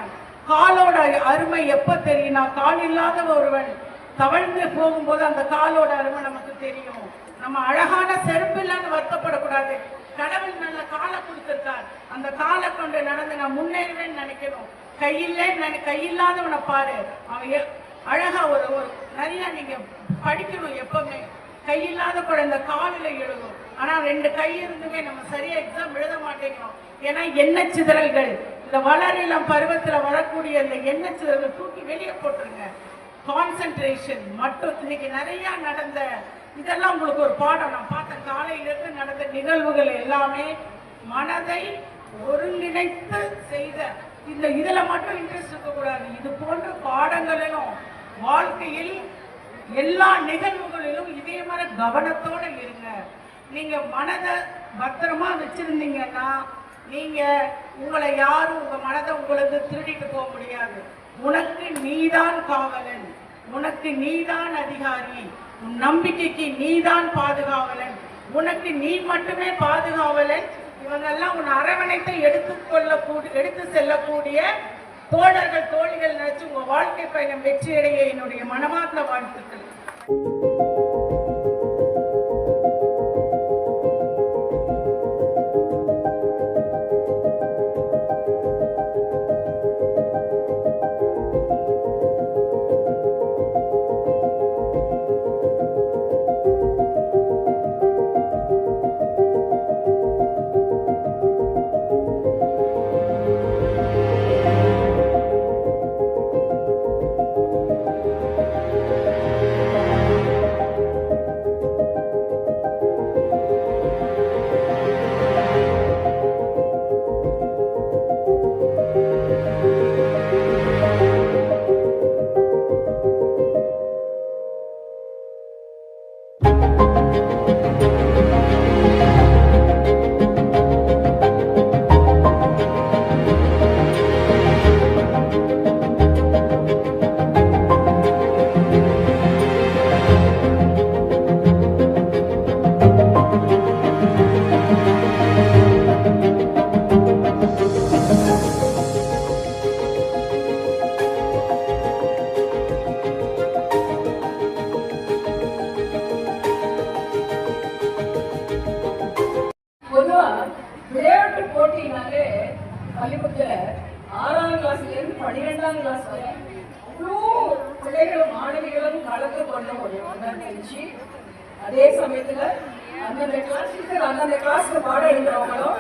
காலோட அருமை எப்ப தெரியும்னா, கால் இல்லாத ஒருவன் தவழ்ந்து போகும்போது அந்த காலோட அருமை நமக்கு தெரியும். நம்ம அழகான செருப்பு இல்லாமல் வருத்தப்படக்கூடாது. கடவுள் நல்ல காலை கொடுத்திருக்கார், அந்த காலை கொண்டு நடந்து நான் முன்னேறுவேன்னு நினைக்கணும். கையில்லாதவனை பாரு, அவன் அழகா ஒரு நிறைய நீங்க படிக்கணும். எப்பவுமே கையில்லாத குழந்தை காலில் எழுதும். ஆனா 2 கை இருந்துமே நம்ம சரியா எக்ஸாம் எழுத மாட்டேங்கிறோம். ஏன்னா எண்ணெய் சிதறல்கள், இந்த வளரிளம் பருவத்துல வரக்கூடிய இந்த எண்ணெய் சிதறல்கள் தூக்கி வெளியே போட்டுருங்க. கான்சென்ட்ரேஷன் மட்டும். இன்னைக்கு நிறைய நடந்த இதெல்லாம் உங்களுக்கு ஒரு பாடம். நான் பார்த்த காலையிலிருந்து நடந்த நிகழ்வுகள் எல்லாமே மனதை ஒருங்கிணைத்து செய்த இந்த இதுல மட்டும் இன்ட்ரெஸ்ட் இருக்கக்கூடாது. இது போன்ற பாடங்களிலும் வாழ்க்கையில் எல்லா நிகழ்வுகளிலும் இதே மாதிரி கவனத்தோட இருங்க. நீங்க மனதை பத்திரமா வச்சிருந்தீங்கன்னா நீங்க உங்களை யாரும் உங்க மனதை உங்களுக்கு திருடிட்டு போக முடியாது. உனக்கு நீதான் காவலன், உனக்கு நீதான் அதிகாரி, உன் நம்பிக்கைக்கு நீதான் பாதுகாவலன், உனக்கு நீ மட்டுமே பாதுகாவலன். இவங்கெல்லாம் உன் அரவணைத்தை எடுத்து செல்லக்கூடிய தோழர்கள் தோழிகள் நினைச்சு உங்க வாழ்க்கை பயணம் வெற்றியடைய என்னுடைய மனமார்ந்த வாழ்த்துக்கள். விளையாட்டு போட்டினாலே பள்ளிக்கூடத்துல 6ஆம் கிளாஸ்லேருந்து 12ஆம் கிளாஸ் வரை அவ்வளோ பிள்ளைகளும் மாணவிகளும் கலந்து கொண்ட ஒரு நிகழ்ச்சி. அதே சமயத்துல அந்தந்த கிளாஸ் டீச்சர் அந்தந்த கிளாஸ்ல பாடம் எழுதுறவங்களும்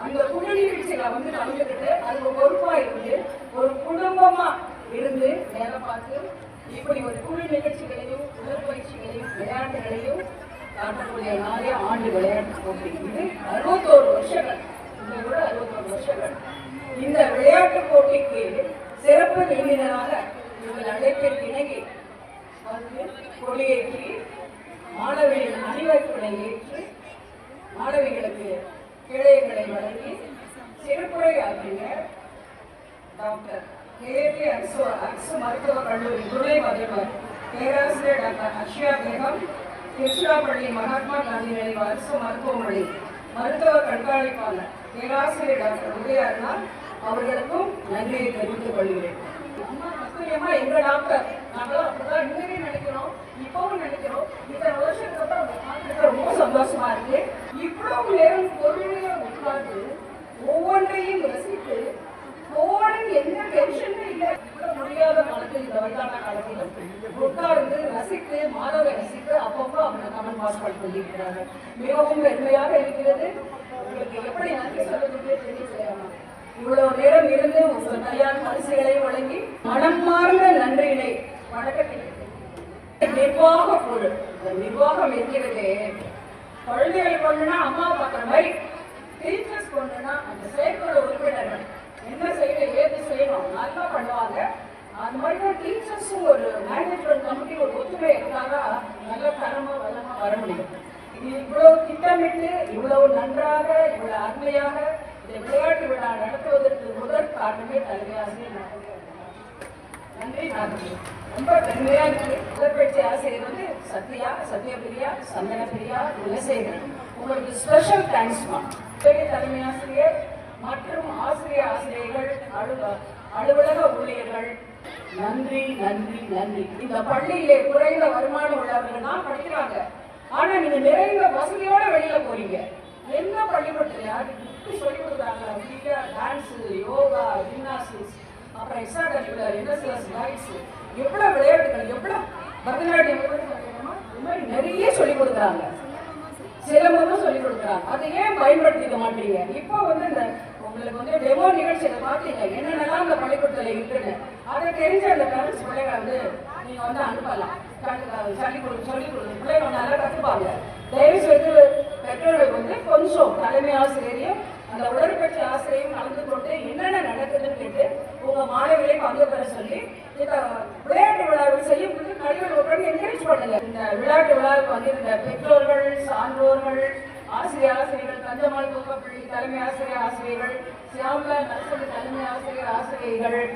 அந்த குழு நிகழ்ச்சிகளை வந்து கலந்துக்கிட்டு அதுக்கு பொறுப்பா இருந்து ஒரு குடும்பமா இருந்து வேலை பார்த்து இப்படி ஒரு குழு நிகழ்ச்சிகளையும் உடற்பயிற்சிகளையும் விளையாட்டுகளையும் காட்டக்கூடிய 4 ஆண்டு விளையாட்டு போட்டி. இது 61 வருஷங்கள், இதை விட 61 வருஷங்கள். இந்த விளையாட்டு போட்டிக்கு சிறப்பு விருந்தினராக உங்கள் அழைப்பில் இணங்கி வந்து கொடியேற்றி மாணவர்கள் அனைவரும் அழைப்பினை ஏற்று மாணவிகளுக்கு கேடயங்களை வழங்கி சிறப்புரை ஆற்றிய டாக்டர் கேபி அரசு மருத்துவக் கல்லூரி துணை முதல்வர் பேராசிரியர் டாக்டர் அக்ஷயா பேகம், திருச்சிராப்பள்ளி மகாத்மா காந்தி நினைவு அரசு மருத்துவமனை மருத்துவ கண்காணிப்பாளர் பேராசிரியர் டாக்டர் உதயண்ணா அவர்களுக்கும் நன்றியை தெரிவித்துக் கொள்கிறேன். முக்கியமா எங்க டாக்டர் நாங்களும் அப்படிதான் இன்னுமே நினைக்கிறோம், இப்பவும் நினைக்கிறோம். இத்தனை வருஷத்துக்கு அப்புறம் ரொம்ப சந்தோஷமா இருக்கு. இவ்வளவு நேரம் பொறுமையா உட்கார்ந்து ஒவ்வொன்றையும் ரசித்து போனின் எந்த டென்ஷனும் இல்லை. முடியாத காலத்தில் இந்த வயதான காலத்தில் உட்கார்ந்து ரசித்து மாணவரை ரசித்து அப்பப்போ அவங்க கமெண்ட் பாஸ் பண்ணி கொண்டிருக்கிறார்கள். மிகவும் பெருமையாக இருக்கிறது. உங்களுக்கு எப்படி நன்றி சொல்வதற்கு தெரியலையா? இவ்வளவு நேரம் இருந்து உங்கள் கையால் பரிசுகளை வழங்கி மனமார்ந்த நன்றியினை வணக்கத்தில் நிர்வாக குழு, நிர்வாகம் இருக்கிறதே, குழந்தைகள் கொண்டுனா அம்மா பார்க்குற மாதிரி, டீச்சர்ஸ் கொண்டுனா அந்த செயற்குழு உறுப்பினர்கள் என்ன செய்யணும் ஏது செய்யணும் நல்லா பண்ணுவாங்க. அது மாதிரி தான் டீச்சர்ஸும் ஒரு மேனேஜ்மெண்ட் கமிட்டி ஒரு ஒத்துமை இருந்தாதான் நல்ல தரமா வளமா வர முடியும். இது இவ்வளவு திட்டமிட்டு இவ்வளவு நன்றாக இவ்வளவு அருமையாக இந்த விளையாட்டு விழா நடத்துவதற்கு முதல் காரணமே தலைமையாசிரியர். நன்றி. ரொம்ப பெருமையா இருக்கு. உடற்பயிற்சி ஆசிரியர் வந்து சத்யபிரியா, சந்தனபிரியா, குலசேகர், உங்களுக்கு ஸ்பெஷல் தேங்க்ஸ்மா. பெரிய தலைமை ஆசிரியர் மற்றும் ஆசிரியர்கள், அலுவலக ஊழியர்கள், நன்றி நன்றி நன்றி. இந்த பள்ளியிலே குறைந்த வருமானம் உள்ளவர்கள் தான் படிக்கிறாங்க. ஆனா நீங்க நிறைந்த வசதியோட வெளியில போறீங்க. என்ன பள்ளிக்கூடத்துல இப்படி சொல்லி கொடுக்குறாங்க, டான்ஸ், யோகா, ஜிம்னாஸ்டிக்ஸ், அப்புறம் எக்ஸ்ட்ரா கரிக்குலர், என்எஸ்எஸ், லைட்ஸ், எவ்வளவு விளையாட்டுகள், எவ்வளவு பரதநாட்டியம், இது மாதிரி நிறைய சொல்லி கொடுக்குறாங்க. சிலம்பமும் சொல்லி கொடுக்குறாங்க. அதை ஏன் பயன்படுத்திக்க மாட்டீங்க? இப்போ வந்து இந்த உங்களுக்கு வந்து டெமோ நிகழ்ச்சியை பார்த்தீங்க, என்னென்னலாம் அந்த பள்ளிக்கூடத்தில் இருக்குன்னு அதை தெரிஞ்ச அந்த பேரண்ட்ஸ் பிள்ளைகளை வந்து நீங்க வந்து அனுப்பலாம். சொல்லி கொடுங்க, பிள்ளைங்க நல்லா கற்றுப்பாங்க. தயவு செய்து பெற்றோர்கள் வந்து கொஞ்சம் தலைமை ஆசிரியரையும் அந்த உடற்பயிற்சி ஆசிரியரையும் கலந்து கொண்டு என்னென்ன நடக்குதுன்னு கேட்டு உங்க மாணவிகளை பங்கு பெற சொல்லி இந்த விளையாட்டு விழாவில் செய்யும்போது கல்விகள் உடனே என்கரேஜ் பண்ணுங்க. இந்த விளையாட்டு விழாவுக்கு வந்து இந்த பெற்றோர்கள், சான்றோர்கள், ஆசிரியர்கள், தஞ்சமால் தூக்கப்பள்ளி தலைமை ஆசிரியர்கள், சியாமலா நர்சரி தலைமை ஆசிரியர்கள்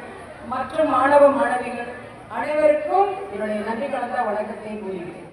மற்றும் மாணவ மாணவிகள் அனைவருக்கும் என்னுடைய நன்றி கலந்த வணக்கத்தை கூறுகிறேன்.